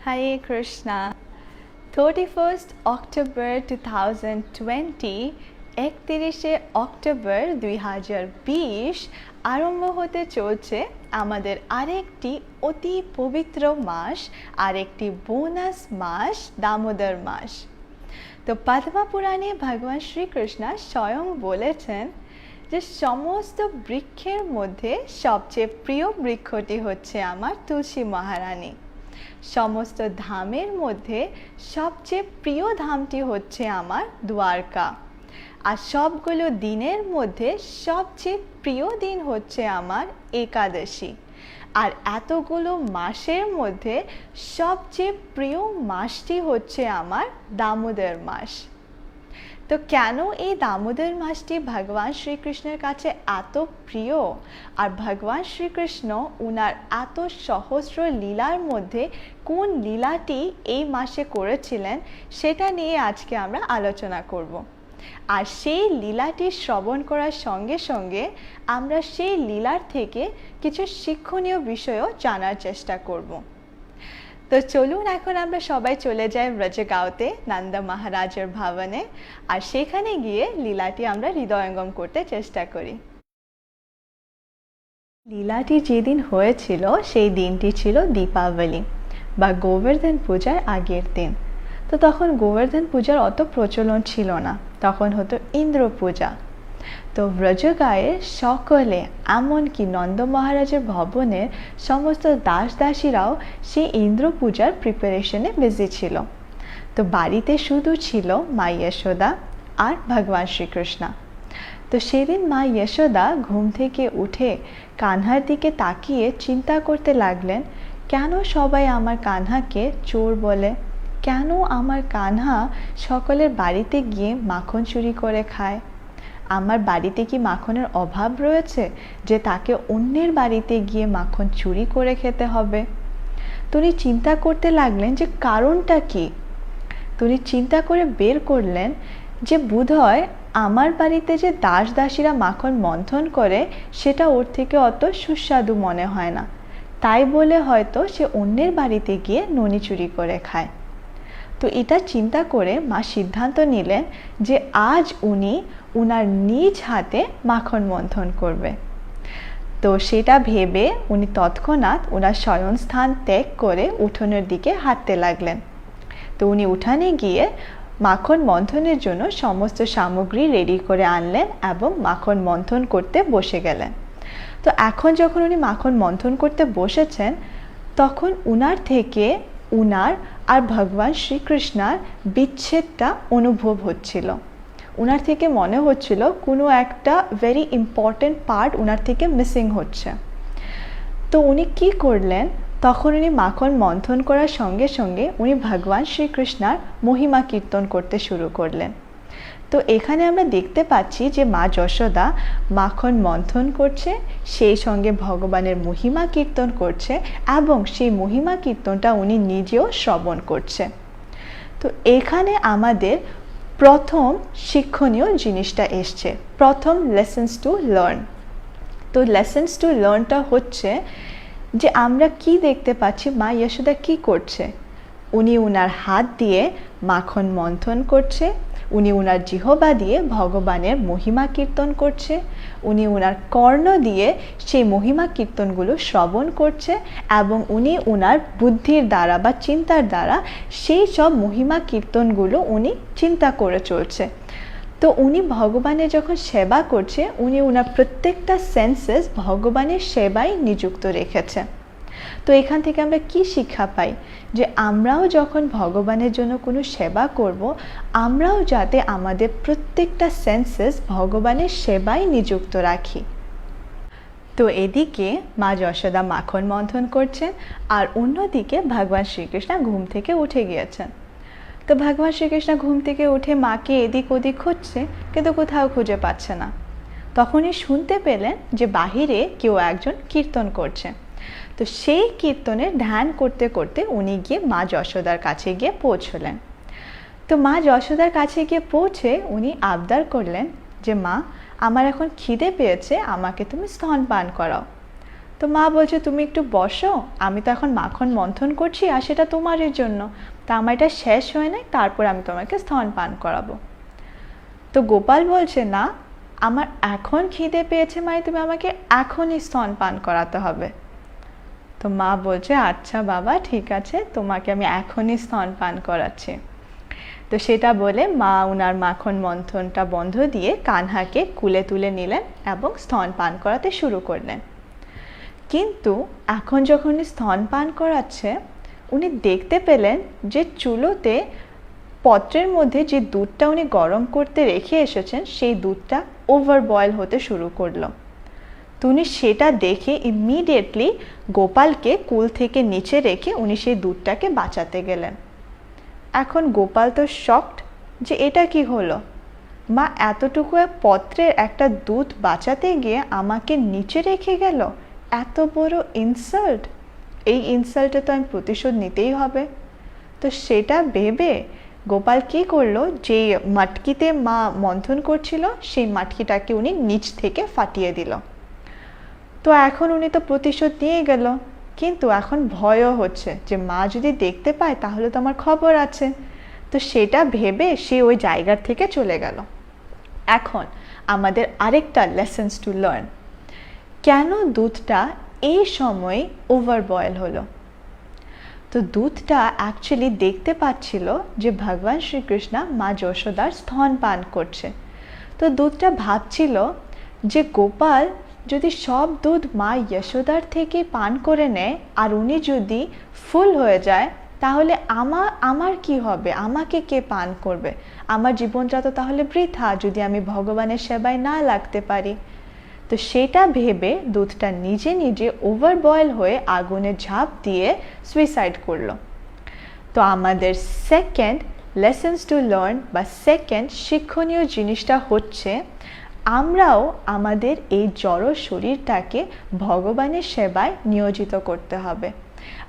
Hare Krishna. 31st October 2020 31শে October 2020 আরম্ভ হতে চলছে আমাদের আরেকটি অতি পবিত্র মাস, আরেকটি বোনাস মাস, দামোদর মাস। তো পদ্ম পুরাণে ভগবান শ্রীকৃষ্ণ স্বয়ং বলেছেন যে সমস্ত বৃক্ষের মধ্যে সবচেয়ে প্রিয় বৃক্ষটি হচ্ছে আমার তুলসী মহারানী। সমস্ত ধামের মধ্যে সবচেয়ে প্রিয় ধামটি হচ্ছে আমার দ্বারকা। আর সবগুলো দিনের মধ্যে সবচেয়ে প্রিয় দিন হচ্ছে আমার একাদশী। আর এতগুলো মাসের মধ্যে সবচেয়ে প্রিয় মাসটি হচ্ছে আমার দামোদর মাস। তো কেন এই দামোদর মাসটি ভগবান শ্রীকৃষ্ণের কাছে এত প্রিয়, আর ভগবান শ্রীকৃষ্ণ উনার এত সহস্র লীলার মধ্যে কোন লীলাটি এই মাসে করেছিলেন, সেটা নিয়ে আজকে আমরা আলোচনা করব। আর সেই লীলাটি শ্রবণ করার সঙ্গে সঙ্গে আমরা সেই লীলার থেকে কিছু শিক্ষণীয় বিষয়ও জানার চেষ্টা করব। তো চলুন এখন আমরা সবাই চলে যাই ব্রজগাঁওতে নন্দ মহারাজের ভবনে, আর সেখানে গিয়ে লীলাটি আমরা হৃদয়ঙ্গম করতে চেষ্টা করি। লীলাটি যেদিন হয়েছিল সেই দিনটি ছিল দীপাবলি বা গোবর্ধন পূজার আগের দিন। তো তখন গোবর্ধন পূজার অত প্রচলন ছিল না, তখন হতো ইন্দ্র পূজা। তো ব্রজগাঁয়ের সকলে, এমনকি নন্দ মহারাজের ভবনের সমস্ত দাস দাসীরাও সেই ইন্দ্র পূজার প্রিপারেশনে বিজি ছিল। তো বাড়িতে শুধু ছিল মা যশোদা আর ভগবান শ্রীকৃষ্ণ। তো সেদিন মা যশোদা ঘুম থেকে উঠে কানহার দিকে তাকিয়ে চিন্তা করতে লাগলেন, কেন সবাই আমার কানহাকে চোর বলে? কেন আমার কানহা সকলের বাড়িতে গিয়ে মাখন চুরি করে খায়? আমার বাড়িতে কি মাখনের অভাব রয়েছে যে তাকে অন্যের বাড়িতে গিয়ে মাখন চুরি করে খেতে হবে? তিনি চিন্তা করতে লাগলেন যে কারণটা কি। তিনি চিন্তা করে বের করলেন যে বোধহয় আমার বাড়িতে যে দাস দাসীরা মাখন মন্থন করে সেটা ওর থেকে অত সুস্বাদু মনে হয় না, তাই বলে হয়তো সে অন্যের বাড়িতে গিয়ে ননি চুরি করে খায়। তো এটা চিন্তা করে মা সিদ্ধান্ত নিলেন যে আজ উনি উনার নিজ হাতে মাখন মন্থন করবে। তো সেটা ভেবে উনি তৎক্ষণাৎ ওনার শয়নস্থান ত্যাগ করে উঠোনের দিকে হাঁটতে লাগলেন। তো উনি উঠানে গিয়ে মাখন মন্থনের জন্য সমস্ত সামগ্রী রেডি করে আনলেন এবং মাখন মন্থন করতে বসে গেলেন। তো এখন যখন উনি মাখন মন্থন করতে বসেছেন, তখন উনার থেকে উনার আর ভগবান শ্রীকৃষ্ণার বিচ্ছেদটা অনুভব হচ্ছিল। উনার থেকে মনে হচ্ছিল কোনো একটা ভেরি ইম্পর্টেন্ট পার্ট উনার থেকে মিসিং হচ্ছে। তো উনি কি করলেন, তখন উনি মাখন মন্থন করার সঙ্গে সঙ্গে উনি ভগবান শ্রীকৃষ্ণার মহিমা কীর্তন করতে শুরু করলেন। তো এখানে আমরা দেখতে পাচ্ছি যে মা যশোদা মাখন মন্থন করছে, সেই সঙ্গে ভগবানের মহিমা কীর্তন করছে এবং সেই মহিমা কীর্তনটা উনি নিজেও শ্রবণ করছে। তো এখানে আমাদের প্রথম শিক্ষণীয় জিনিসটা এসছে, প্রথম লেসন্স টু লার্ন। তো লেসন্স টু লার্নটা হচ্ছে যে আমরা কি দেখতে পাচ্ছি, মা যশোদা কি করছে। উনি উনার হাত দিয়ে মাখন মন্থন করছে, উনি উনার জিহ্বা দিয়ে ভগবানের মহিমা কীর্তন করছে, উনি উনার কর্ণ দিয়ে সেই মহিমা কীর্তনগুলো শ্রবণ করছে এবং উনি উনার বুদ্ধির দ্বারা বা চিন্তার দ্বারা সেই সব মহিমা কীর্তনগুলো উনি চিন্তা করে চলছে। তো উনি ভগবানের যখন সেবা করছে, উনি উনার প্রত্যেকটা সেন্সেস ভগবানের সেবায় নিযুক্ত রেখেছে। তো এখান থেকে আমরা কি শিক্ষা পাই, যে আমরাও যখন ভগবানের জন্য কোনো সেবা করব, আমরাও যাতে আমাদের প্রত্যেকটা সেন্সেস ভগবানের সেবায় নিযুক্ত রাখি। তো এদিকে মা যশোদা মাখন মন্থন করছেন আর অন্যদিকে ভগবান শ্রীকৃষ্ণ ঘুম থেকে উঠে গিয়েছেন। তো ভগবান শ্রীকৃষ্ণ ঘুম থেকে উঠে মাকে এদিক ওদিক খুঁজছে, কিন্তু কোথাও খুঁজে পাচ্ছে না। তখনই শুনতে পেলেন যে বাহিরে কেউ একজন কীর্তন করছে। তো সেই কীর্তনের ধ্যান করতে করতে উনি গিয়ে মা যশোদার কাছে গিয়ে পৌঁছলেন। তো মা যশোদার কাছে গিয়ে পৌঁছে উনি আবদার করলেন যে মা, আমার এখন খিদে পেয়েছে, আমাকে তুমি স্তনপান করাও। তো মা বলছে তুমি একটু বসো, আমি তো এখন মাখন মন্থন করছি আর সেটা তোমারই জন্য, তা আমার এটা শেষ হয় নাই তারপর আমি তোমাকে স্তন পান করাবো। তো গোপাল বলছে না, আমার এখন খিদে পেয়েছে মানে তুমি আমাকে এখনই স্তন পান করাতে হবে। তো মা বলছে আচ্ছা বাবা ঠিক আছে, তোমাকে আমি এখনই স্তন পান করাচ্ছি। তো সেটা বলে মা উনার মাখন মন্থনটা বন্ধ দিয়ে কানহাকে কুলে তুলে নিলেন এবং স্তন পান করাতে শুরু করলেন। কিন্তু এখন যখন উনি স্তন পান করাচ্ছে, উনি দেখতে পেলেন যে চুলোতে পত্রের মধ্যে যে দুধটা উনি গরম করতে রেখে এসেছেন সেই দুধটা ওভার বয়েল হতে শুরু করলো। তো উনি সেটা দেখে ইমিডিয়েটলি গোপালকে কুল থেকে নিচে রেখে উনি সেই দুধটাকে বাঁচাতে গেলেন। এখন গোপাল তো শকড যে এটা কি হলো, মা এতটুকু পত্রের একটা দুধ বাঁচাতে গিয়ে আমাকে নিচে রেখে গেল, এত বড় ইনসাল্ট, এই ইনসাল্টে তো আমি প্রতিশোধ নিতেই হবে। তো সেটা ভেবে গোপাল কি করলো, যে মাটকিতে মা মন্থন করছিল সেই মাটকিটাকে উনি নিচ থেকে ফাটিয়ে দিল। তো এখন উনি তো প্রতিশোধ নিয়ে গেল, কিন্তু এখন ভয়ও হচ্ছে যে মা যদি দেখতে পায় তাহলে তো আমার খবর আছে। তো সেটা ভেবে সে ওই জায়গার থেকে চলে গেল। এখন আমাদের আরেকটা লেসন্স টু লার্ন, কেন দুধটা এই সময় ওভার বয়েল হলো। তো দুধটা অ্যাকচুয়ালি দেখতে পাচ্ছিল যে ভগবান শ্রীকৃষ্ণ মা যশোদার স্তন পান করছে। তো দুধটা ভাবছিল যে গোপাল যদি সব দুধ মা যশোদার থেকে পান করে নেয় আর উনি যদি ফুল হয়ে যায় তাহলে আমার কি হবে, আমাকে কে পান করবে, আমার জীবনটা তো তাহলে বৃথা যদি আমি ভগবানের সেবায় না লাগতে পারি। তো সেটা ভেবে দুধটা নিজে নিজে ওভার বয়েল হয়ে আগুনে ঝাঁপ দিয়ে সুইসাইড করলো। তো আমাদের সেকেন্ড লেসন্স টু লার্ন বা সেকেন্ড শিক্ষণীয় জিনিসটা হচ্ছে, আমরাও আমাদের এই জড় শরীরটাকে ভগবানের সেবায় নিয়োজিত করতে হবে।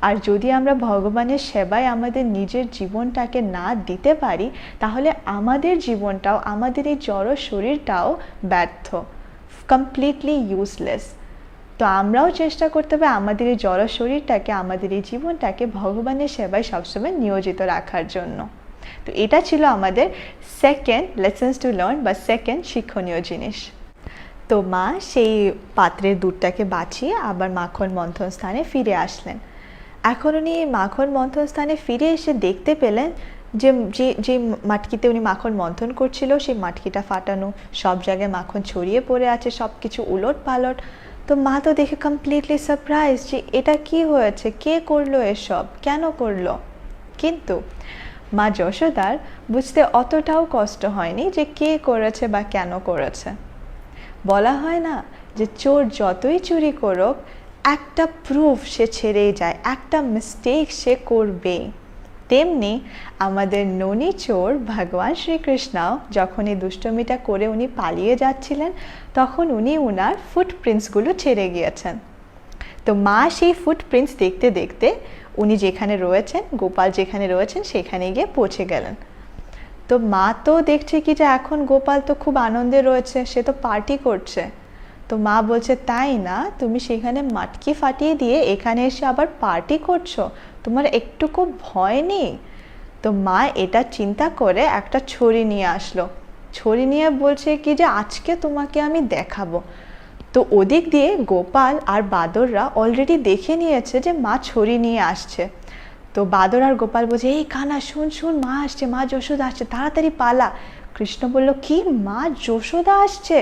আর যদি আমরা ভগবানের সেবায় আমাদের নিজের জীবনটাকে না দিতে পারি তাহলে আমাদের জীবনটাও, আমাদের এই জড় শরীরটাও ব্যর্থ, কমপ্লিটলি ইউজলেস। তো আমরাও চেষ্টা করতে হবে আমাদের এই জড় শরীরটাকে, আমাদের এই জীবনটাকে ভগবানের সেবায় সবসময় নিয়োজিত রাখার জন্য। তো এটা ছিল আমাদের সেকেন্ড লেসন্স টু লার্ন বা সেকেন্ড শিক্ষণীয় জিনিস। তো মা সেই পাত্রের দুধটাকে বাঁচিয়ে আবার মাখন মন্থন স্থানে ফিরে আসলেন। এখন উনি মাখন মন্থন স্থানে ফিরে এসে দেখতে পেলেন যে যে যে মাটকিতে উনি মাখন মন্থন করছিল সেই মাটকিটা ফাটানো, সব জায়গায় মাখন ছড়িয়ে পড়ে আছে, সব কিছু উলট পালট। তো মা তো দেখে কমপ্লিটলি সারপ্রাইজ যে এটা কি হয়েছে, কে করলো এসব, কেন করলো। কিন্তু মা যশোদার বুঝতে অতটাও কষ্ট হয়নি যে কে করেছে বা কেন করেছে। বলা হয় না যে চোর যতই চুরি করুক একটা প্রুফ সে ছেড়েই যায়, একটা মিস্টেক সে করবে। তেমনি আমাদের ননি চোর ভগবান শ্রীকৃষ্ণও যখন এই দুষ্টমিটা করে উনি পালিয়ে যাচ্ছিলেন তখন উনি উনার ফুটপ্রিন্টসগুলো ছেড়ে গিয়েছেন। তো মা সেই ফুটপ্রিন্টস দেখতে দেখতে উনি যেখানে রয়েছেন, গোপাল যেখানে রয়েছেন সেখানে গিয়ে পৌঁছে গেলেন। তো মা তো দেখছে কি যে এখন গোপাল তো খুব আনন্দে রয়েছে, সে তো পার্টি করছে। তো মা বলছে তাই না, তুমি সেখানে মাটকি ফাটিয়ে দিয়ে এখানে এসে আবার পার্টি করছো, তোমার একটুকু ভয় নেই। তো মা এটা চিন্তা করে একটা ছড়ি নিয়ে আসলো, ছড়ি নিয়ে বলছে কি যে আজকে তোমাকে আমি দেখাবো। তো ওদিক দিয়ে গোপাল আর বাদররা অলরেডি দেখে নিয়েছে যে মা ছড়ি নিয়ে আসছে। তো বাদর আর গোপাল বলছে এই কানা শুন শুন, মা আসছে, মা যশোদা আসছে, তাড়াতাড়ি পালা। কৃষ্ণ বলল কি, মা যশোদা আসছে?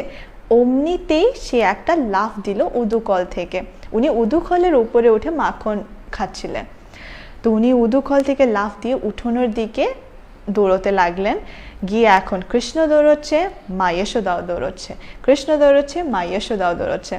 অমনিতেই সে একটা লাফ দিল উদুকল থেকে। উনি উদুকলের উপরে উঠে মাখন খাচ্ছিলেন। তো উনি উদুকল থেকে লাফ দিয়ে উঠোনের দিকে দৌড়তে লাগলেন। গিয়ে এখন কৃষ্ণ দৌড়চ্ছে, মা যশোদাও দৌড়চ্ছে, কৃষ্ণ দৌড়চ্ছে, মা যশোদাও দৌড়চ্ছে।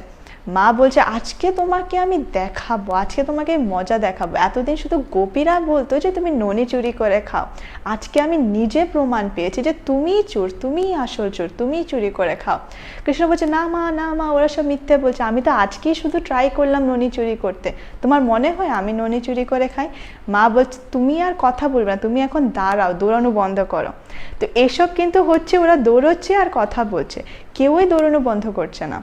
মা বলছে আজকে তোমাকে আমি দেখাবো, আজকে তোমাকে মজা দেখাবো। এতদিন শুধু গোপীরা বলতো যে তুমি ননি চুরি করে খাও, আজকে আমি নিজে প্রমাণ পেয়েছি যে তুমিই চোর, তুমিই আসল চোর, তুমিই চুরি করে খাও। কৃষ্ণ বলছে না মা না মা, ওরা সব মিথ্যে বলছে, আমি তো আজকেই শুধু ট্রাই করলাম ননি চুরি করতে, তোমার মনে হয় আমি ননি চুরি করে খাই? মা বলছে তুমি আর কথা বলবে না, তুমি এখন দাঁড়াও, দৌড়ানো বন্ধ করো। তো এসব কিন্তু হচ্ছে, ওরা দৌড়চ্ছে আর কথা বলছে, কেউই দৌড়ানো বন্ধ করছে না।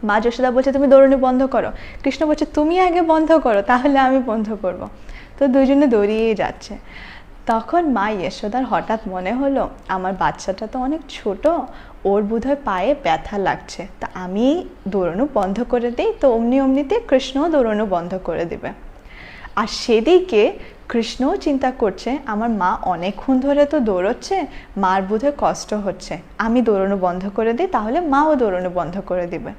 মা যশোদা বলছে তুমি দৌড়ানো বন্ধ করো, কৃষ্ণ বলছে তুমি আগে বন্ধ করো তাহলে আমি বন্ধ করব। তো দুজনে দৌড়িয়েই যাচ্ছে। তখন মা যশোদার হঠাৎ মনে হলো আমার বাচ্চাটা তো অনেক ছোট, ওর বোধহয় পায়ে ব্যথা লাগছে, তা আমি দৌড়ানো বন্ধ করে দিই, তো অমনিতে কৃষ্ণও দৌড়ানো বন্ধ করে দিবে। আর সেদিকে কৃষ্ণও চিন্তা করছে আমার মা অনেকক্ষণ ধরে তো দৌড়চ্ছে, মার বোধহয় কষ্ট হচ্ছে, আমি দৌড়ানো বন্ধ করে দিই তাহলে মাও দৌড়ানো বন্ধ করে দিবে।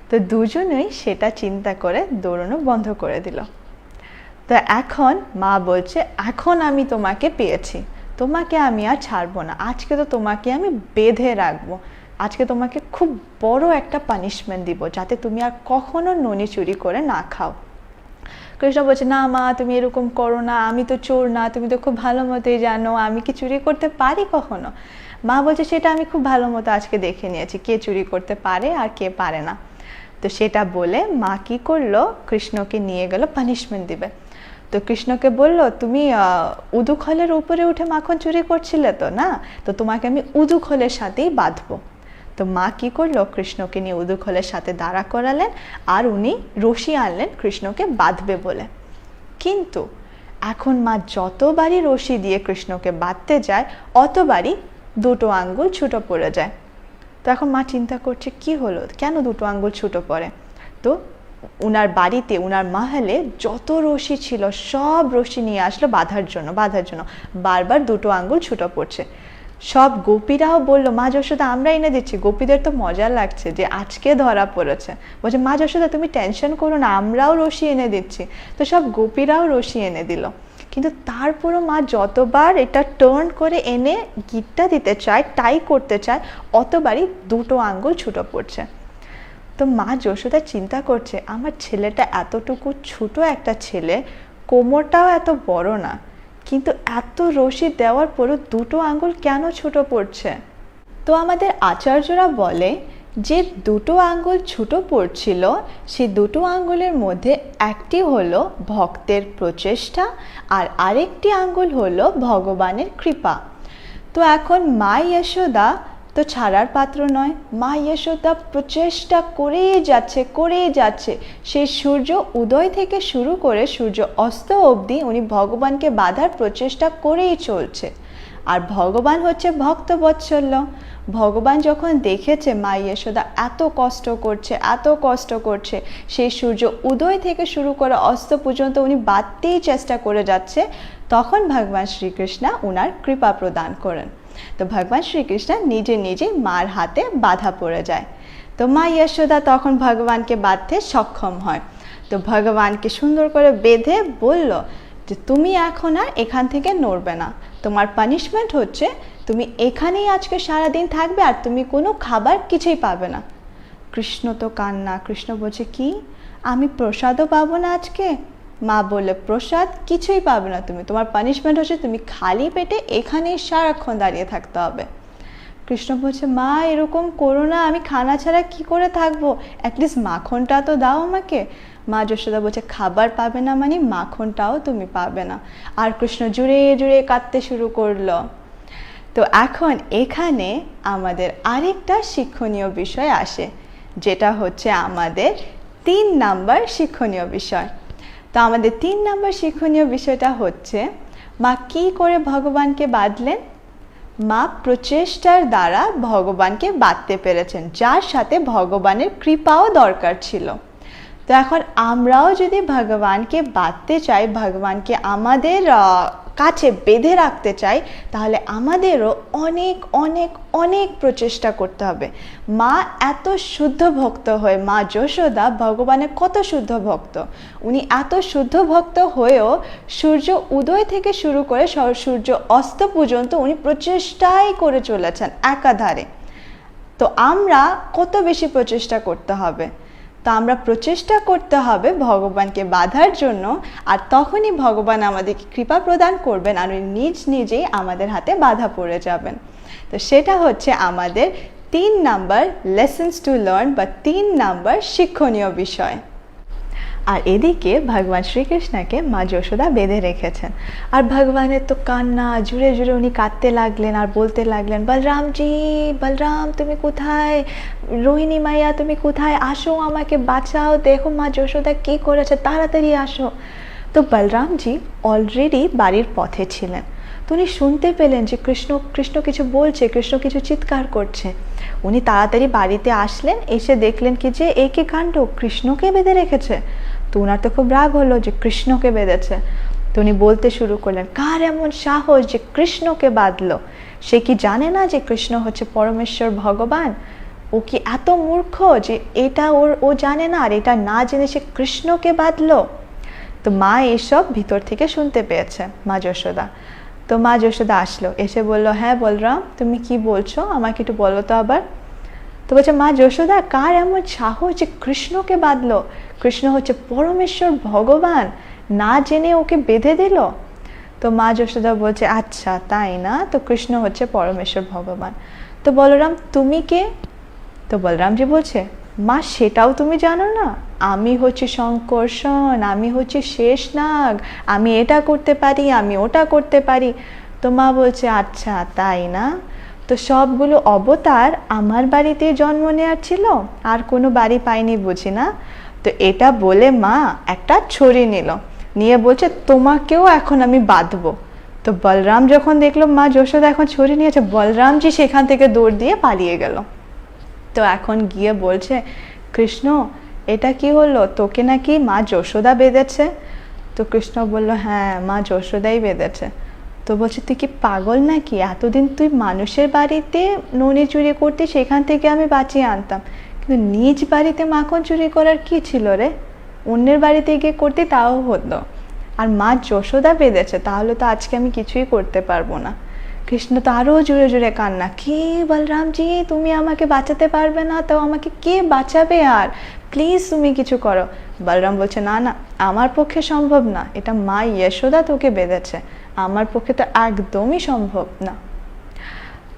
তো দুজনেই সেটা চিন্তা করে দৌড়ানো বন্ধ করে দিল। তো এখন মা বলছে এখন আমি তোমাকে পেয়েছি, তোমাকে আমি আর ছাড়বো না, আজকে তো তোমাকে আমি বেঁধে রাখবো, আজকে তোমাকে খুব বড় একটা পানিশমেন্ট দিব যাতে তুমি আর কখনো ননি চুরি করে না খাও। কৃষ্ণ বলছে না মা তুমি এরকম করো না, আমি তো চোর না, তুমি তো খুব ভালো মতোই জানো আমি কি চুরি করতে পারি কখনো। মা বলছে সেটা আমি খুব ভালো মতো আজকে দেখে নিয়েছি কে চুরি করতে পারে আর কে পারে না। তো সেটা বলে মা কি করলো, কৃষ্ণকে নিয়ে গেল পানিশমেন্ট দিবে। তো কৃষ্ণকে বলল তুমি উদুখলের উপরে উঠে মাখন চুরি করছিলে তো না, তো তোমাকে আমি উদুখলের সাথেই বাঁধবো। তো মা কি করলো, কৃষ্ণকে নিয়ে উদুখলের সাথে দাঁড়া করালেন আর উনি রশি আনলেন কৃষ্ণকে বাঁধবে বলে। কিন্তু এখন মা যতবারই রশি দিয়ে কৃষ্ণকে বাঁধতে যায় অতবারই দুটো আঙ্গুল ছুটো পড়ে যায়। তো এখন মা চিন্তা করছে কি হলো, কেন দুটো আঙ্গুল ছুটো পড়ে। তো উনার বাড়িতে উনার মহলে যত রশি ছিল সব রশি নিয়ে আসলো বাঁধার জন্য, বারবার দুটো আঙ্গুল ছুটো পড়ছে। সব গোপীরাও বললো মা যশোদা আমরা এনে দিচ্ছি, গোপীদের তো মজা লাগছে যে আজকে ধরা পড়েছে, বলছে মা যশোদা তুমি টেনশন করো না আমরাও রশি এনে দিচ্ছি। তো সব গোপীরাও রশি এনে দিল, কিন্তু তারপরও মা যতবার এটা টার্ন করে এনে গিটটা দিতে চায় টাই করতে চায় অতবারই দুটো আঙ্গুল ছুটো পড়ছে। তো মা যশোদা চিন্তা করছে আমার ছেলেটা এতটুকু ছোট একটা ছেলে, কোমরটাও এত বড় না, কিন্তু এত রশি দেওয়ার পরও দুটো আঙ্গুল কেন ছোট পড়ছে। তো আমাদের আচার্যরা বলে যে দুটো আঙ্গুল ছোটো পড়ছিল সেই দুটো আঙ্গুলের মধ্যে একটি হলো ভক্তের প্রচেষ্টা আর আরেকটি আঙ্গুল হলো ভগবানের কৃপা। তো এখন মা যশোদা তো ছাড়ার পাত্র নয়, মা যশোদা প্রচেষ্টা করেই যাচ্ছে সেই সূর্য উদয় থেকে শুরু করে সূর্য অস্ত অবধি উনি ভগবানকে বাঁধার প্রচেষ্টা করেই চলছে। আর ভগবান হচ্ছে ভক্তবৎসল্য, ভগবান যখন দেখেছে মা যশোদা এত কষ্ট করছে সেই সূর্য উদয় থেকে শুরু করে অস্ত পর্যন্ত উনি বাঁধতেই চেষ্টা করে যাচ্ছে, তখন ভগবান শ্রীকৃষ্ণ উনার কৃপা প্রদান করেন। তো ভগবান শ্রীকৃষ্ণ নিজে মার হাতে বাধা পড়ে যায়। তো মা যশোদা তখন ভগবানকে বাঁধতে সক্ষম হয়। তো ভগবানকে সুন্দর করে বেঁধে বলল যে তুমি এখন আর এখান থেকে নড়বে না, তোমার পানিশমেন্ট হচ্ছে তুমি এখানেই আজকে সারাদিন থাকবে আর তুমি কোনো খাবার কিছুই পাবে না। কৃষ্ণ তো কান্না, কৃষ্ণ বলছে কি আমি প্রসাদও পাবো না আজকে। মা বললে প্রসাদ কিছুই পাবে না তুমি, তোমার পানিশমেন্ট হচ্ছে তুমি খালি পেটে এখানেই সারাক্ষণ দাঁড়িয়ে থাকতে হবে। কৃষ্ণ বলছে মা এরকম করো না, আমি খানা ছাড়া কি করে থাকবো, অ্যাটলিস্ট মাখনটা তো দাও আমাকে। মা যশোদা বলছে খাবার পাবে না মানে মাখনটাও তুমি পাবে না। আর কৃষ্ণ জুড়ে কাঁদতে শুরু করলো। তো এখন এখানে আমাদের আরেকটা শিক্ষণীয় বিষয় আসে, যেটা হচ্ছে আমাদের 3 নাম্বার শিক্ষণীয় বিষয়। তো আমাদের 3 নাম্বার শিক্ষণীয় বিষয়টা হচ্ছে মা কি করে ভগবানকে বাঁধলেন, মা প্রচেষ্টার দ্বারা ভগবানকে বাঁধতে পেরেছেন, যার সাথে ভগবানের কৃপাও দরকার ছিল। তো এখন আমরাও যদি ভগবানকে বাঁধতে চাই, ভগবানকে আমাদের কাছে বেঁধে রাখতে চাই, তাহলে আমাদেরও অনেক অনেক অনেক প্রচেষ্টা করতে হবে। মা এত শুদ্ধ ভক্ত হয়ে, মা যশোদা ভগবানের কত শুদ্ধ ভক্ত, উনি এত শুদ্ধ ভক্ত হয়েও সূর্য উদয় থেকে শুরু করে সূর্য অস্ত পর্যন্ত উনি প্রচেষ্টাই করে চলেছেন একাধারে। তো আমরা কত বেশি প্রচেষ্টা করতে হবে, তা আমরা প্রচেষ্টা করতে হবে ভগবানকে বাঁধার জন্য, আর তখনই ভগবান আমাদেরকে কৃপা প্রদান করবেন আর নিজেই আমাদের হাতে বাধা পড়ে যাবেন। তো সেটা হচ্ছে আমাদের 3 নাম্বার লেসন্স টু লার্ন বা 3 নাম্বার শিক্ষণীয় বিষয়। আর এদিকে ভগবান শ্রীকৃষ্ণকে মা যশোদা বেঁধে রেখেছেন। আর ভগবানের তো কান্না, জুড়ে জুড়ে উনি কাঁদতে লাগলেন আর বলতে লাগলেন, বলরামজি, বলরাম তুমি কোথায়, রোহিণী মাইয়া তুমি কোথায়, আসো আমাকে বাঁচাও, দেখো মা যশোদা কী করেছে, তাড়াতাড়ি আসো। তো বলরামজি অলরেডি বাড়ির পথে ছিলেন। তো উনি শুনতে পেলেন যে কৃষ্ণ কৃষ্ণ কিছু বলছে, কৃষ্ণ কিছু চিৎকার করছে। উনি তাড়াতাড়ি বাড়িতে আসলেন, এসে দেখলেন কি যে এই কি কাণ্ড, কৃষ্ণকে বেঁধে রেখেছে। তো ওনার তো খুব রাগ হলো যে কৃষ্ণকে বেঁধেছে। তো উনি বলতে শুরু করলেন, কার এমন সাহস যে কৃষ্ণকে বাঁধলো, সে কি জানে না যে কৃষ্ণ হচ্ছে পরমেশ্বর ভগবান? ও কি এত মূর্খ যে এটা ও জানে না, আর এটা না জেনে সে কৃষ্ণকে বাঁধলো? তো মা এসব ভিতর থেকে শুনতে পেয়েছে, মা যশোদা। তো মা যশোদা আসলো, এসে বলল, হ্যাঁ বলরাম তুমি কি বলছো, আমাকে একটু বলো তো আবার। তো বলছে, মা যশোদা কার এমন সাহস যে কৃষ্ণকে বাঁধলো, কৃষ্ণ হচ্ছে পরমেশ্বর ভগবান, না জেনে ওকে বেঁধে দিল? তো মা যশোদা বলছে, আচ্ছা তাই না, তো কৃষ্ণ হচ্ছে পরমেশ্বর ভগবান। তো বলরাম তুমি কে? তো বলরামজি বলছে, মা সেটাও তুমি জানো না? আমি হচ্ছে শঙ্কর্ষণ, আমি হচ্ছে শেষনাগ, আমি এটা করতে পারি, আমি ওটা করতে পারি। তো মা বলছে, আচ্ছা তাই না, তো সবগুলো অবতার আমার বাড়িতে জন্ম নেওয়ার ছিল, আর কোনো বাড়ি পাইনি বুঝি না? তো এটা বলে মা একটা ছড়ি নিল, নিয়ে বলছে তোমাকেও এখন আমি বাঁধবো। তো বলরাম যখন দেখলো মা যশোদা এখন ছড়ি নিয়েছে, বলরামজি সেখান থেকে দৌড় দিয়ে পালিয়ে গেল। তো এখন গিয়ে বলছে, কৃষ্ণ এটা কি হলো, তোকে নাকি মা যশোদা বেঁধেছে? তো কৃষ্ণ বলল, হ্যাঁ মা যশোদাই বেঁধেছে। তো বলছে, তুই কি পাগল নাকি, এতদিন তুই মানুষের বাড়িতে ননি চুরি করতে, সেখান থেকে আমি বাঁচিয়ে আনতাম, কিন্তু নিজ বাড়িতে মাখন চুরি করার কি ছিল রে? অন্যের বাড়িতে গিয়ে করতে তাও হতো, আর মা যশোদা বেঁধেছে, তাহলে তো আজকে আমি কিছুই করতে পারবো না। কৃষ্ণ তো আরও জোরে জোরে কান্না, কি বলরামজি তুমি আমাকে বাঁচাতে পারবে না, তো আমাকে কে বাঁচাবে, আর প্লিজ তুমি কিছু করো। বলরাম বলছে, না না আমার পক্ষে সম্ভব না, এটা মা যশোদা তোকে বেঁধেছে, আমার পক্ষে তো একদমই সম্ভব না।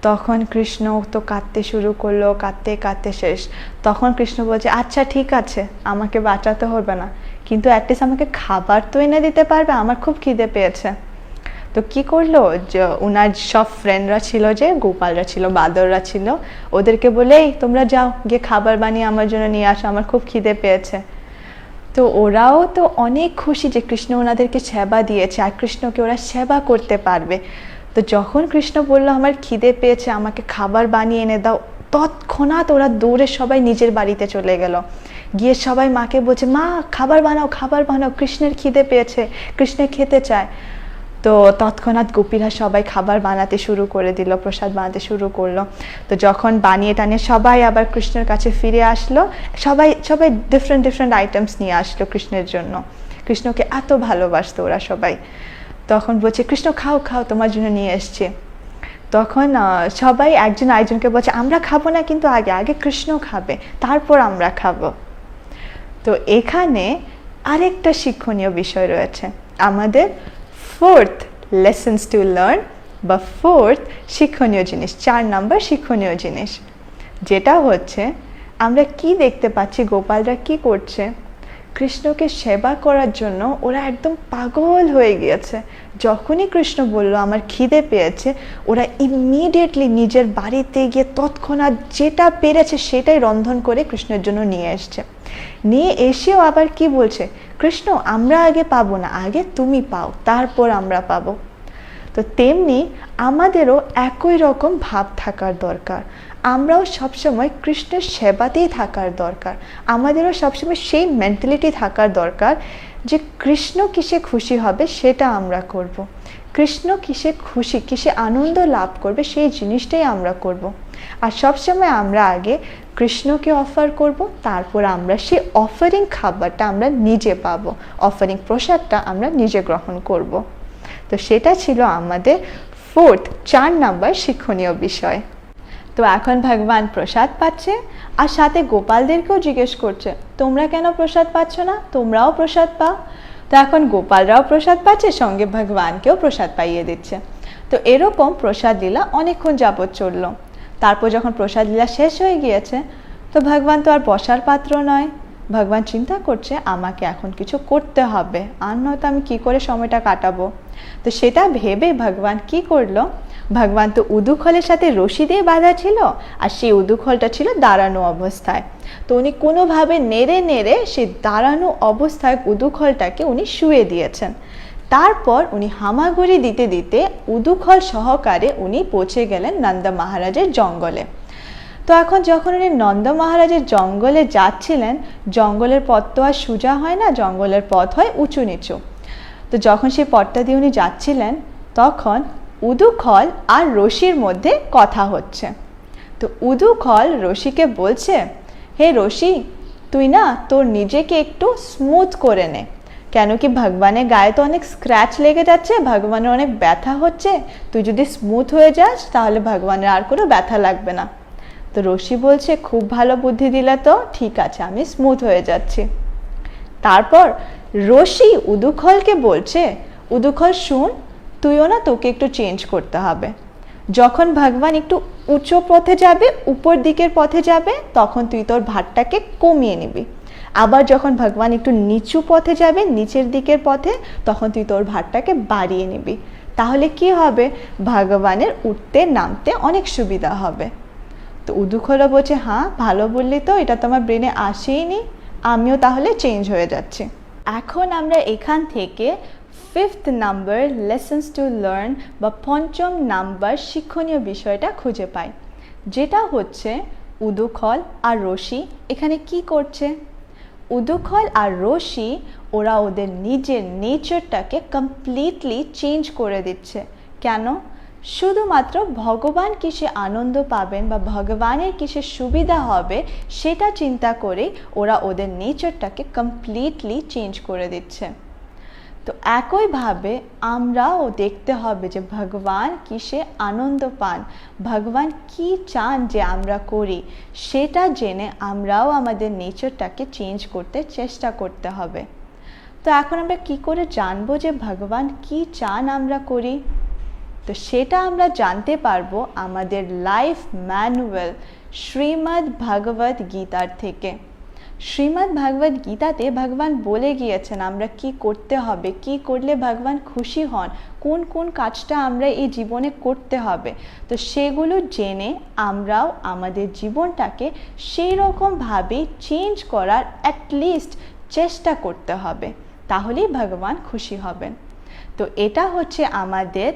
তখন কৃষ্ণ তো কাঁদতে শুরু করলো, কাঁদতে কাঁদতে শেষ। তখন কৃষ্ণ বলছে, আচ্ছা ঠিক আছে আমাকে বাঁচাতে হবে না, কিন্তু অ্যাটলিস্ট আমাকে খাবার তো এনে দিতে পারবে, আমার খুব খিদে পেয়েছে। তো কি করলো, যে ওনার সব ফ্রেন্ডরা ছিল, যে গোপালরা ছিল, বাদররা ছিল, ওদেরকে বলে, এই তোমরা যাও গিয়ে খাবার বানিয়ে আমার জন্য নিয়ে আসো, আমার খুব খিদে পেয়েছে। তো ওরাও তো অনেক খুশি যে কৃষ্ণ ওনাদেরকে সেবা দিয়েছে, আর কৃষ্ণকে ওরা সেবা করতে পারবে। তো যখন কৃষ্ণ বললো আমার খিদে পেয়েছে, আমাকে খাবার বানিয়ে এনে দাও, তৎক্ষণাৎ ওরা দৌড়ে সবাই নিজের বাড়িতে চলে গেল, গিয়ে সবাই মাকে বলছে, মা খাবার বানাও, খাবার বানাও, কৃষ্ণের খিদে পেয়েছে, কৃষ্ণ খেতে চায়। তো তৎক্ষণাৎ গোপীরা সবাই খাবার বানাতে শুরু করে দিল, প্রসাদ বানাতে শুরু করলো। তো যখন বানিয়ে টানিয়ে সবাই আবার কৃষ্ণের কাছে ফিরে আসলো, সবাই সবাই ডিফারেন্ট ডিফারেন্ট আইটেমস নিয়ে আসলো কৃষ্ণের জন্য, কৃষ্ণকে এত ভালোবাসতো ওরা সবাই। তখন বলছে, কৃষ্ণ খাও খাও, তোমার জন্য নিয়ে এসছে। তখন সবাই একজন আরেকজনকে বলছে, আমরা খাবো না, কিন্তু আগে আগে কৃষ্ণ খাবে, তারপর আমরা খাবো। তো এখানে আরেকটা শিক্ষণীয় বিষয় রয়েছে, আমাদের ফোর্থ লেসন্স টু লার্ন বা ফোর্থ শিক্ষণীয় জিনিস, 4 নম্বর শিক্ষণীয় জিনিস, যেটা হচ্ছে আমরা কি দেখতে পাচ্ছি গোপালরা কি করছে, কৃষ্ণকে সেবা করার জন্য ওরা একদম পাগল হয়ে গিয়েছে। যখনই কৃষ্ণ বলল আমার খিদে পেয়েছে, ওরা ইমিডিয়েটলি নিজের বাড়িতে গিয়ে তৎক্ষণাৎ যেটা পেরেছে সেটাই রন্ধন করে কৃষ্ণের জন্য নিয়ে এসছে। নিয়ে এসেও আবার কি বলছে, কৃষ্ণ আমরা আগে পাবো না, আগে তুমি পাও, তারপর আমরা পাবো। তো তেমনি আমাদেরও একই রকম ভাব থাকার দরকার, আমরাও সবসময় কৃষ্ণের সেবাতেই থাকার দরকার, আমাদেরও সবসময় সেই মেন্টালিটি থাকার দরকার যে কৃষ্ণ কিসে খুশি হবে সেটা আমরা করব, কৃষ্ণ কিসে খুশি, কিসে আনন্দ লাভ করবে সেই জিনিসটাই আমরা করব। আর সবসময় আমরা আগে কৃষ্ণকে অফার করব, তারপর আমরা সেই অফারিং খাবারটা আমরা নিজে পাবো, অফারিং প্রসাদটা আমরা নিজে গ্রহণ করব। তো সেটা ছিল আমাদের ফোর্থ 4 নম্বর শিক্ষণীয় বিষয়। তো এখন ভগবান প্রসাদ পাচ্ছে, আর সাথে গোপালদেরকেও জিজ্ঞেস করছে, তোমরা কেন প্রসাদ পাচ্ছ না, তোমরাও প্রসাদ পাও। তো এখন গোপালরাও প্রসাদ পাচ্ছে, সঙ্গে ভগবানকেও প্রসাদ পাইয়ে দিচ্ছে। তো এরকম প্রসাদ লীলা অনেকক্ষণ যাবৎ চলল। তারপর যখন প্রসাদ লীলা শেষ হয়ে গিয়েছে, তো ভগবান তো আর বসার পাত্র নয়, ভগবান চিন্তা করছে আমাকে এখন কিছু করতে হবে, আর নয়তো আমি কি করে সময়টা কাটাবো। তো সেটা ভেবে ভগবান কি করলো, ভগবান তো উদুখলের সাথে রশি দিয়ে বাঁধা ছিল, আর সেই উদুখলটা ছিল দাঁড়ানো অবস্থায়। তো উনি কোনোভাবে নেড়ে নেড়ে সেই দাঁড়ানো অবস্থায় উদুখলটাকে উনি শুয়ে দিয়েছেন। তারপর উনি হামাগুড়ি দিতে দিতে উদুখল সহকারে উনি পৌঁছে গেলেন নন্দ মহারাজের জঙ্গলে। তো এখন যখন উনি নন্দ মহারাজের জঙ্গলে যাচ্ছিলেন, জঙ্গলের পথ তো আর সোজা হয় না, জঙ্গলের পথ হয় উঁচু নিচু। তো যখন সেই পথটা দিয়ে উনি যাচ্ছিলেন, তখন উদুখল আর রশির মধ্যে কথা হচ্ছে। তো উদুখল রশিকে বলছে, হে রশি, তুই না তোর নিজেকে একটু স্মুথ করে নে, কেন কি ভগবানের গায়ে তো অনেক স্ক্র্যাচ লেগে যাচ্ছে, ভগবানের অনেক ব্যথা হচ্ছে, তুই যদি স্মুথ হয়ে যাস তাহলে ভগবানের আর কোনো ব্যথা লাগবে না। তো রশি বলছে, খুব ভালো বুদ্ধি দিলে তো, ঠিক আছে আমি স্মুথ হয়ে যাচ্ছি। তারপর রশি উদুখলকে বলছে, উদুখল শুন, তুইও না তোকে একটু চেঞ্জ করতে হবে। যখন ভগবান একটু উঁচু পথে যাবে, উপর দিকের পথে যাবে, তখন তুই তোর ভারটাকে কমিয়ে নিবি। আবার যখন ভগবান একটু নিচু পথে যাবে, নিচের দিকের পথে, তখন তুই তোর ভারটাকে বাড়িয়ে নিবি। তাহলে কি হবে, ভগবানের উঠতে নামতে অনেক সুবিধা হবে। তো উদুখলও বলছে, হ্যাঁ ভালো বললি তো, এটা তো আমার ব্রেনে আসেইনি, আমিও তাহলে চেঞ্জ হয়ে যাচ্ছি। এখন আমরা এখান থেকে 5th number lessons to learn বা 5ম নাম্বার শিক্ষণীয় বিষয়টা খুঁজে পাই, যেটা হচ্ছে উদুখল আর রশি এখানে কি করছে। উদুখল আর রশি ওরা ওদের নিজের নেচারটাকে কমপ্লিটলি চেঞ্জ করে দিচ্ছে। কেন? শুধুমাত্র ভগবান কিসে আনন্দ পাবেন বা ভগবানের কিসে সুবিধা হবে সেটা চিন্তা করে ওরা ওদের নেচারটাকে কমপ্লিটলি চেঞ্জ করে দিচ্ছে। তো একইভাবে আমরাও দেখতে হবে যে ভগবান কিসে আনন্দ পান, ভগবান কি চান যে আমরা করি, সেটা জেনে আমরাও আমাদের নেচারটাকে চেঞ্জ করতে চেষ্টা করতে হবে। তো এখন আমরা কি করে জানবো যে ভগবান কি চান আমরা করি? তো সেটা আমরা জানতে পারবো আমাদের লাইফ ম্যানুয়াল শ্রীমদ্ ভগবদ গীতার থেকে। শ্রীমদ্ ভগবদ গীতাতে ভগবান বলে গিয়েছেন আমরা কি করতে হবে, কি করলে ভগবান খুশি হন, কোন কোন কাজটা আমরা এই জীবনে করতে হবে। তো সেগুলো জেনে আমরাও আমাদের জীবনটাকে সেই রকমভাবে চেঞ্জ করার অ্যাটলিস্ট চেষ্টা করতে হবে, তাহলেই ভগবান খুশি হবেন। তো এটা হচ্ছে আমাদের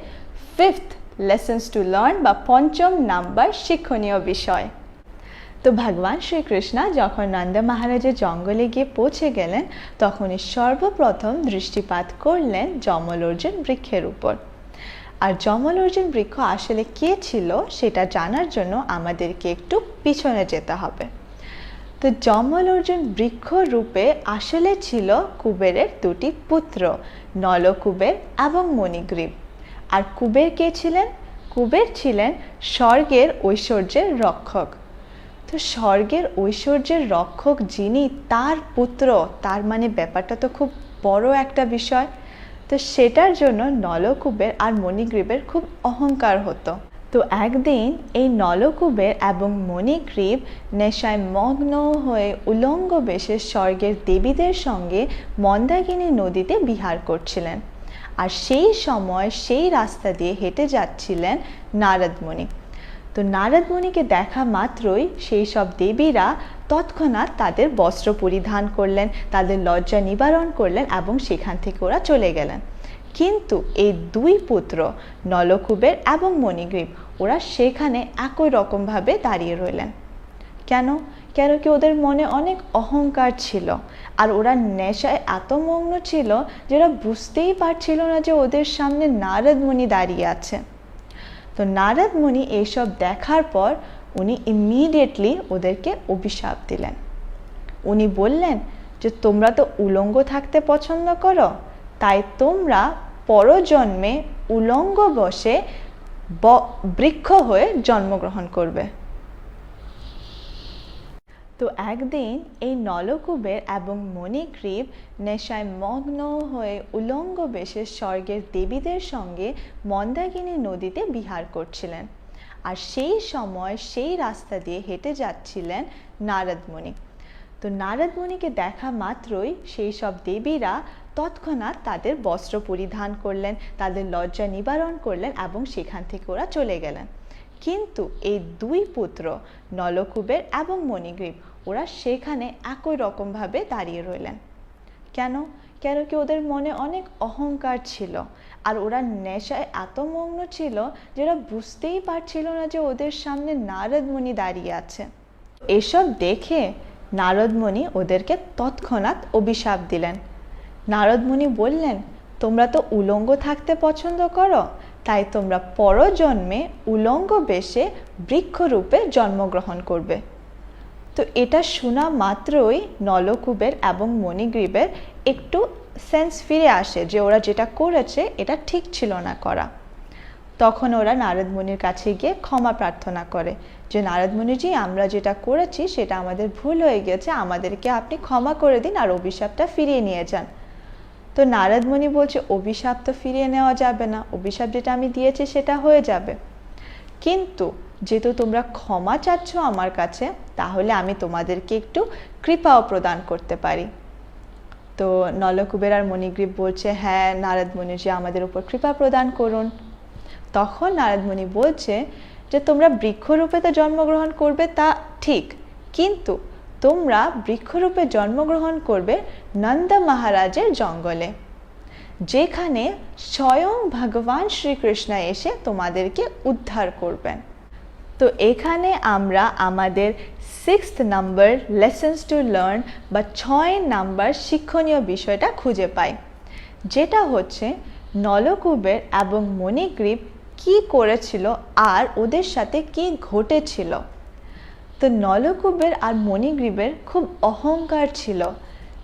5th লেসন্স টু লার্ন বা 5ম নাম্বার শিক্ষণীয় বিষয়। তো ভগবান শ্রীকৃষ্ণ যখন নন্দ মহারাজের জঙ্গলে গিয়ে পৌঁছে গেলেন, তখনই সর্বপ্রথম দৃষ্টিপাত করলেন যমল অর্জুন বৃক্ষের উপর। আর যমল অর্জুন বৃক্ষ আসলে কে ছিল সেটা জানার জন্য আমাদেরকে একটু পিছনে যেতে হবে। তো যমল অর্জুন বৃক্ষ রূপে আসলে ছিল কুবেরের দুটি পুত্র, নলকুবের এবং মণিগ্রীব। আর কুবের কে ছিলেন? কুবের ছিলেন স্বর্গের ঐশ্বর্যের রক্ষক। তো স্বর্গের ঐশ্বর্যের রক্ষক যিনি, তার পুত্র, তার মানে ব্যাপারটা তো খুব বড় একটা বিষয়। তো সেটার জন্য নলকুবের আর মণিগ্রীবের খুব অহংকার হতো। তো একদিন এই নলকুবের এবং মণিগ্রীব নেশায় মগ্ন হয়ে উলঙ্গ বেশে স্বর্গের দেবীদের সঙ্গে মন্দাকিনী নদীতে বিহার করছিলেন। আর সেই সময় সেই রাস্তা দিয়ে হেঁটে যাচ্ছিলেন নারদ মুনি। তো নারদ মুনিকে দেখা মাত্রই সেই সব দেবীরা তৎক্ষণাৎ তাদের বস্ত্র পরিধান করলেন, তাদের লজ্জা নিবারণ করলেন এবং সেখান থেকে ওরা চলে গেলেন। কিন্তু এই দুই পুত্র নলকুবের এবং মণিগ্রীব ওরা সেখানে একই রকমভাবে দাঁড়িয়ে রইলেন। কেন? কেন কি ওদের মনে অনেক অহংকার ছিল, আর ওরা নেশায় এত মগ্ন ছিল যে ওরা বুঝতেই পারছিল না যে ওদের সামনে নারদ মুনি দাঁড়িয়ে আছে। তো নারদ মুনি এইসব দেখার পর উনি ইমিডিয়েটলি ওদেরকে অভিশাপ দিলেন। উনি বললেন যে তোমরা তো উলঙ্গ থাকতে পছন্দ করো, তাই তোমরা পরজন্মে উলঙ্গ বসে বৃক্ষ হয়ে জন্মগ্রহণ করবে। তো একদিন এই নলকুবের এবং মণিগ্রীব নেশায় মগ্ন হয়ে উলঙ্গ বেশে স্বর্গের দেবীদের সঙ্গে মন্দাকিনী নদীতে বিহার করছিলেন। আর সেই সময় সেই রাস্তা দিয়ে হেঁটে যাচ্ছিলেন নারদ মুনি। তো নারদ মুনিকে দেখা মাত্রই সেই সব দেবীরা তৎক্ষণাৎ তাদের বস্ত্র পরিধান করলেন, তাদের লজ্জা নিবারণ করলেন এবং সেখান থেকে ওরা চলে গেলেন। কিন্তু এই দুই পুত্র নলকুবের এবং মণিগ্রীব ওরা সেখানে একই রকমভাবে দাঁড়িয়ে রইলেন। কেন? কেন কি ওদের মনে অনেক অহংকার ছিল, আর ওরা নেশায় এত মগ্ন ছিল যে ওরা বুঝতেই পারছিল না যে ওদের সামনে নারদ মুনি দাঁড়িয়ে আছে। এসব দেখে নারদ মুনি ওদেরকে তৎক্ষণাৎ অভিশাপ দিলেন। নারদ মুনি বললেন, তোমরা তো উলঙ্গ থাকতে পছন্দ করো, তাই তোমরা পরজন্মে উলঙ্গ বেশে বৃক্ষরূপে জন্মগ্রহণ করবে। তো এটা শোনা মাত্রই নলকুবের এবং মণিগ্রীবের একটু সেন্স ফিরে আসে যে ওরা যেটা করেছে এটা ঠিক ছিল না করা। তখন ওরা নারদ মুনির কাছে গিয়ে ক্ষমা প্রার্থনা করে যে নারদ মুনিজি, আমরা যেটা করেছি সেটা আমাদের ভুল হয়ে গেছে, আমাদেরকে আপনি ক্ষমা করে দিন আর অভিশাপটা ফিরিয়ে নিয়ে যান। তো নারদ মুনি বলছে, অভিশাপ তো ফিরিয়ে নেওয়া যাবে না, অভিশাপ যেটা আমি দিয়েছি সেটা হয়ে যাবে, কিন্তু যেহেতু তোমরা ক্ষমা চাচ্ছ আমার কাছে, তাহলে আমি তোমাদেরকে একটু কৃপাও প্রদান করতে পারি। তো নলকুবের আর মণিগ্রীব বলছে, হ্যাঁ নারদ মুনিজি, আমাদের উপর কৃপা প্রদান করুন। তখন নারদ মুনি বলছে যে তোমরা বৃক্ষরূপে তো জন্মগ্রহণ করবে তা ঠিক, কিন্তু তোমরা বৃক্ষরূপে জন্মগ্রহণ করবে নন্দ মহারাজের জঙ্গলে, যেখানে স্বয়ং ভগবান শ্রীকৃষ্ণ এসে তোমাদেরকে উদ্ধার করবেন। তো এখানে আমরা আমাদের 6th number lessons to learn বা 6 নাম্বার শিক্ষণীয় বিষয়টা খুঁজে পাই, যেটা হচ্ছে নলকুবের এবং মণিগ্রীব কি করেছিল আর ওদের সাথে কি ঘটেছিল। তো নলকুবের আর মণিগ্রীবের খুব অহংকার ছিল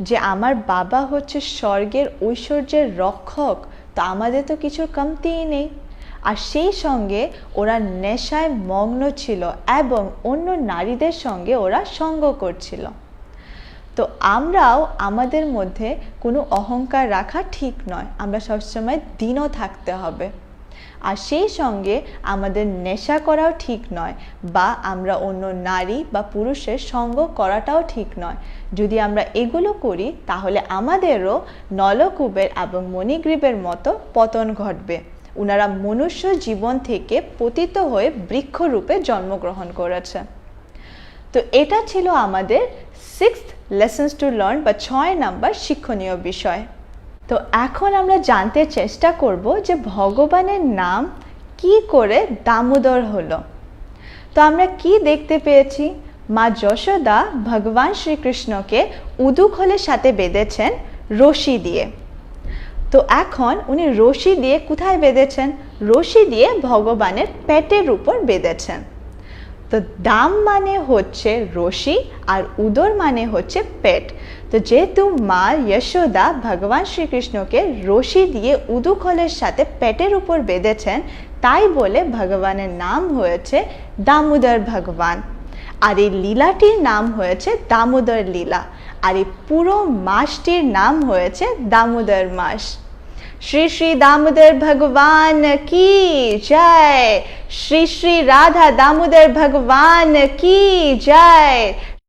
যে আমার বাবা হচ্ছে স্বর্গের ঐশ্বর্যের রক্ষক, তো আমাদের তো কিছুর কমতিই নেই। আর সেই সঙ্গে ওরা নেশায় মগ্ন ছিল এবং অন্য নারীদের সঙ্গে ওরা সঙ্গ করছিল। তো আমরাও আমাদের মধ্যে কোনো অহংকার রাখা ঠিক নয়, আমরা সবসময় দীন থাকতে হবে। আর সেই সঙ্গে আমাদের নেশা করাও ঠিক নয়, বা আমরা অন্য নারী বা পুরুষের সঙ্গ করাটাও ঠিক নয়। যদি আমরা এগুলো করি তাহলে আমাদেরও নলকুবের এবং মণিগ্রীবের মতো পতন ঘটবে। ওনারা মনুষ্য জীবন থেকে পতিত হয়ে বৃক্ষরূপে জন্মগ্রহণ করেছে। তো এটা ছিল আমাদের 6th লেসন্স টু লার্ন বা 6 নাম্বার শিক্ষণীয় বিষয়। তো এখন আমরা জানতে চেষ্টা করব যে ভগবানের নাম কি করে দামোদর হলো। তো আমরা কি দেখতে পেয়েছি, মা যশোদা ভগবান শ্রীকৃষ্ণকে উদুখলের সাথে বেঁধেছেন রশি দিয়ে। তো এখন উনি রশি দিয়ে কোথায় বেঁধেছেন? রশি দিয়ে ভগবানের পেটের উপর বেঁধেছেন। তো দাম মানে হচ্ছে রশি আর উদর মানে হচ্ছে পেট। তো যেহেতু মা যশোদা ভগবান শ্রীকৃষ্ণকে রশি দিয়ে উদুখলের সাথে পেটের উপর বেঁধেছেন, তাই বলে ভগবানের নাম হয়েছে দামোদর ভগবান। আর এই লীলাটির নাম হয়েছে দামোদর লীলা, আর এই পুরো মাসটির নাম হয়েছে দামোদর মাস। श्री श्री दामोदर भगवान की जय। श्री श्री राधा दामोदर भगवान की जय।